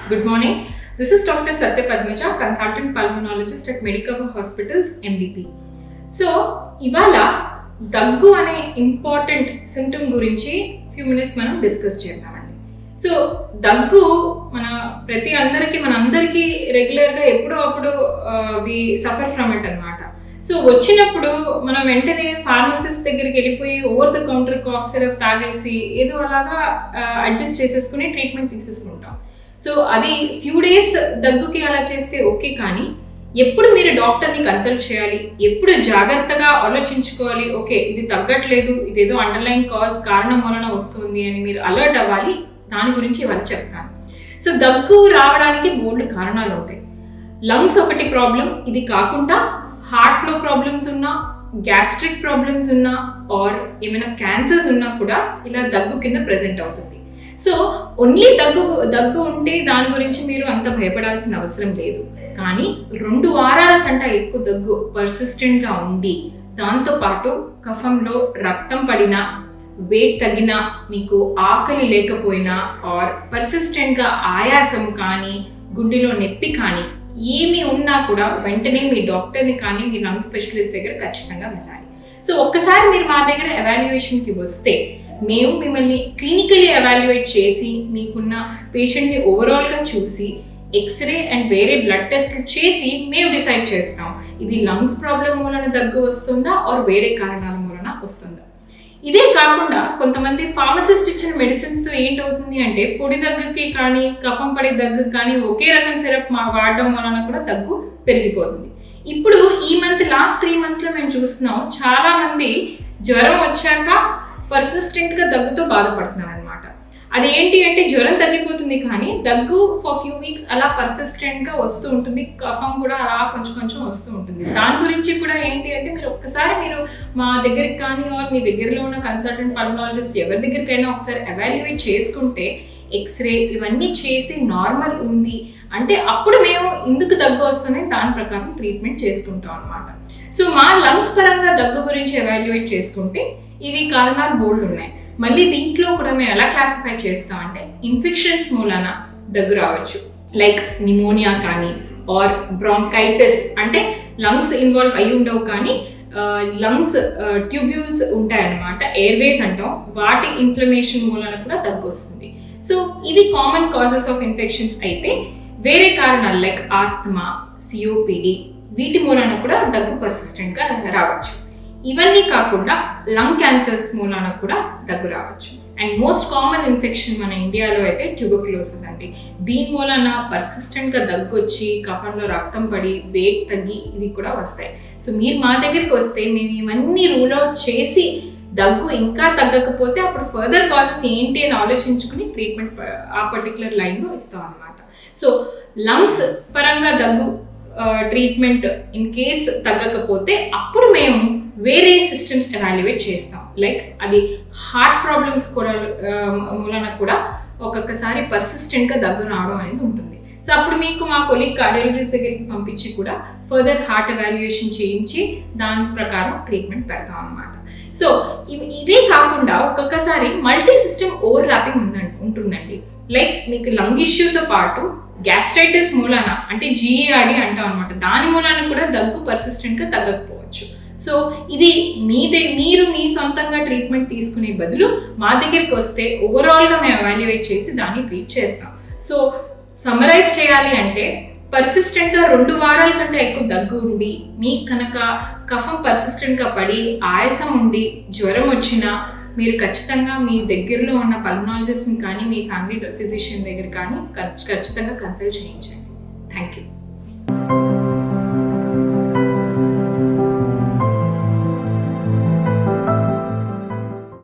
Good morning. This is Dr. Satya Padmaja, consultant pulmonologist at Medicover Hospitals, MVP. So, ఇవాళ దగ్గు అనే important symptom గురించి few minutes మనం discuss చేద్దామండి. So దగ్గు మనందరికీ రెగ్యులర్గా ఎప్పుడో అప్పుడు వి సఫర్ ఫ్రమ్ ఇట్ అనమాట. సో వచ్చినప్పుడు మనం వెంటనే ఫార్మసిస్ట్ దగ్గరికి వెళ్ళిపోయి over the counter cough syrup తాగేసి ఏదో అలాగా అడ్జస్ట్ చేసేసుకుని ట్రీట్మెంట్ తీసేసుకుంటాం. సో అది ఫ్యూ డేస్ దగ్గుకి అలా చేస్తే ఓకే, కానీ ఎప్పుడు మీరు డాక్టర్ని కన్సల్ట్ చేయాలి, ఎప్పుడు జాగ్రత్తగా ఆలోచించుకోవాలి, ఓకే ఇది తగ్గట్లేదు, ఇదేదో అండర్లైన్ కారణం వలన వస్తుంది అని మీరు అలర్ట్ అవ్వాలి. దాని గురించి ఇవాళ చెప్తాను. సో దగ్గు రావడానికి బోల్డ్ కారణాలు ఉంటాయి. లంగ్స్ ఒకటి ప్రాబ్లం, ఇది కాకుండా హార్ట్లో ప్రాబ్లమ్స్ ఉన్నా, గ్యాస్ట్రిక్ ప్రాబ్లమ్స్ ఉన్నా, ఆర్ ఏమైనా క్యాన్సర్స్ ఉన్నా కూడా ఇలా దగ్గు కింద ప్రెజెంట్ అవుతుంది. సో ఓన్లీ దగ్గు ఉంటే దాని గురించి మీరు అంత భయపడాల్సిన అవసరం లేదు. కానీ 2 వారాల కంటే ఎక్కువ దగ్గు పర్సిస్టెంట్గా ఉండి, దాంతోపాటు కఫంలో రక్తం పడినా, వెయిట్ తగ్గినా, మీకు ఆకలి లేకపోయినా, ఆర్ పర్సిస్టెంట్గా ఆయాసం కానీ, గుండెలో నొప్పి కానీ ఏమి ఉన్నా కూడా వెంటనే మీ డాక్టర్ని కానీ మీ లంగ్ స్పెషలిస్ట్ దగ్గర ఖచ్చితంగా వెళ్ళాలి. సో ఒక్కసారి మీరు మా దగ్గర ఎవాల్యుయేషన్కి వస్తే మేము మిమ్మల్ని క్లినికలీ ఎవాల్యుయేట్ చేసి మీకున్న పేషెంట్ని ఓవరాల్గా చూసి ఎక్స్రే అండ్ వేరే బ్లడ్ టెస్ట్లు చేసి మేము డిసైడ్ చేస్తాం ఇది లంగ్స్ ప్రాబ్లం మూలన దగ్గు వస్తుందా ఆర్ వేరే కారణాల మూలన వస్తుందా. ఇదే కాకుండా కొంతమంది ఫార్మసిస్ట్ ఇచ్చిన మెడిసిన్స్తో ఏంటవుతుంది అంటే పొడి దగ్గుకి కానీ కఫం పడే దగ్గుకి కానీ ఒకే రకం సిరప్ వాడడం వలన కూడా దగ్గు పెరిగిపోతుంది. ఇప్పుడు ఈ లాస్ట్ 3 monthsలో మేము చూస్తున్నాం చాలా మంది జ్వరం వచ్చాక పర్సిస్టెంట్గా దగ్గుతో బాధపడుతున్నారు అనమాట. అది ఏంటి అంటే జ్వరం తగ్గిపోతుంది కానీ దగ్గు ఫర్ ఫ్యూ వీక్స్ అలా పర్సిస్టెంట్గా వస్తూ ఉంటుంది, కఫం కూడా అలా కొంచెం వస్తూ ఉంటుంది. దాని గురించి కూడా ఏంటి అంటే మీరు ఒక్కసారి మా దగ్గరికి కానీ ఆర్ మీ దగ్గరలో ఉన్న కన్సల్టెంట్ పల్మనాలజిస్ట్ ఎవరి దగ్గరికైనా ఒకసారి ఎవాల్యుయేట్ చేసుకుంటే ఎక్స్రే ఇవన్నీ చేసి నార్మల్ ఉంది అంటే అప్పుడు మేము ఎందుకు దగ్గు వస్తుంది దాని ప్రకారం ట్రీట్మెంట్ చేసుకుంటాం అనమాట. సో మా లంగ్స్ పరంగా దగ్గు గురించి ఎవాల్యుయేట్ చేసుకుంటే ఇవి కారణాలు బోల్డ్ ఉన్నాయి. మళ్ళీ దీంట్లో కూడా మేము ఎలా క్లాసిఫై చేస్తామంటే ఇన్ఫెక్షన్స్ మూలన దగ్గు రావచ్చు, లైక్ నిమోనియా కానీ ఆర్ బ్రాంకైటిస్ అంటే లంగ్స్ ఇన్వాల్వ్ అయి ఉండవు కానీ లంగ్స్ ట్యూబ్యూల్స్ ఉంటాయన్నమాట, ఎయిర్వేస్ అంటాం, వాటి ఇన్ఫ్లమేషన్ మూలన కూడా దగ్గు వస్తుంది. సో ఇవి కామన్ కాజెస్ ఆఫ్ ఇన్ఫెక్షన్స్. అయితే వేరే కారణాలు లైక్ ఆస్తమా, సిఓపిడి వీటి మూలన కూడా దగ్గు పర్సిస్టెంట్గా రావచ్చు. ఇవన్నీ కాకుండా లంగ్ క్యాన్సర్స్ మూలాన కూడా దగ్గు రావచ్చు. అండ్ మోస్ట్ కామన్ ఇన్ఫెక్షన్ మన ఇండియాలో అయితే ట్యూబర్క్యులోసిస్ అండి. దీని మూలన పర్సిస్టెంట్గా దగ్గు వచ్చి కఫంలో రక్తం పడి వెయిట్ తగ్గి ఇవి కూడా వస్తాయి. సో మీరు మా దగ్గరికి వస్తే మేము ఇవన్నీ రూల్ అవుట్ చేసి దగ్గు ఇంకా తగ్గకపోతే అప్పుడు ఫర్దర్ కాజెస్ ఏంటి అని ఆలోచించుకుని ట్రీట్మెంట్ ఆ పర్టికులర్ లైన్లో ఇస్తాం అన్నమాట. సో లంగ్స్ పరంగా దగ్గు ట్రీట్మెంట్ ఇన్ కేస్ తగ్గకపోతే అప్పుడు మేము వేరే సిస్టమ్స్ ఎవాల్యుయేట్ చేస్తాం. లైక్ అది హార్ట్ ప్రాబ్లమ్స్ కూడా మూలన కూడా ఒక్కొక్కసారి పర్సిస్టెంట్గా దగ్గు రావడం అనేది ఉంటుంది. సో అప్పుడు మీకు మా కొలీగ్ కార్డియాలజిస్ట్ దగ్గరికి పంపించి కూడా ఫర్దర్ హార్ట్ ఎవాల్యుయేషన్ చేయించి దాని ప్రకారం ట్రీట్మెంట్ పెడతాం అన్నమాట. సో ఇదే కాకుండా ఒక్కొక్కసారి మల్టీ సిస్టమ్ ఓవర్ ల్యాపింగ్ ఉంటుందండి. లైక్ మీకు లంగ్ ఇష్యూతో పాటు గ్యాస్ట్రైటిస్ మూలాన అంటే జీఈఆర్డి అంటాం అనమాట, దాని మూలాన కూడా దగ్గు పర్సిస్టెంట్గా తగ్గకపోవచ్చు. సో ఇది మీరు మీ సొంతంగా ట్రీట్మెంట్ తీసుకునే బదులు మా దగ్గరికి వస్తే ఓవరాల్గా మేము ఎవాల్యుయేట్ చేసి దాన్ని ట్రీట్ చేస్తాం. సో సమ్మరైజ్ చేయాలి అంటే పర్సిస్టెంట్గా 2 వారాల కంటే ఎక్కువ దగ్గు ఉండి మీకు కనుక కఫం పర్సిస్టెంట్గా పడి ఆయాసం ఉండి జ్వరం వచ్చినా మీరు ఖచ్చితంగా మీ దగ్గరలో ఉన్న పల్మనాలజిస్ట్ని కానీ మీ ఫ్యామిలీ ఫిజిషియన్ దగ్గర కానీ ఖచ్చితంగా కన్సల్ట్ చేయించండి. Thank you.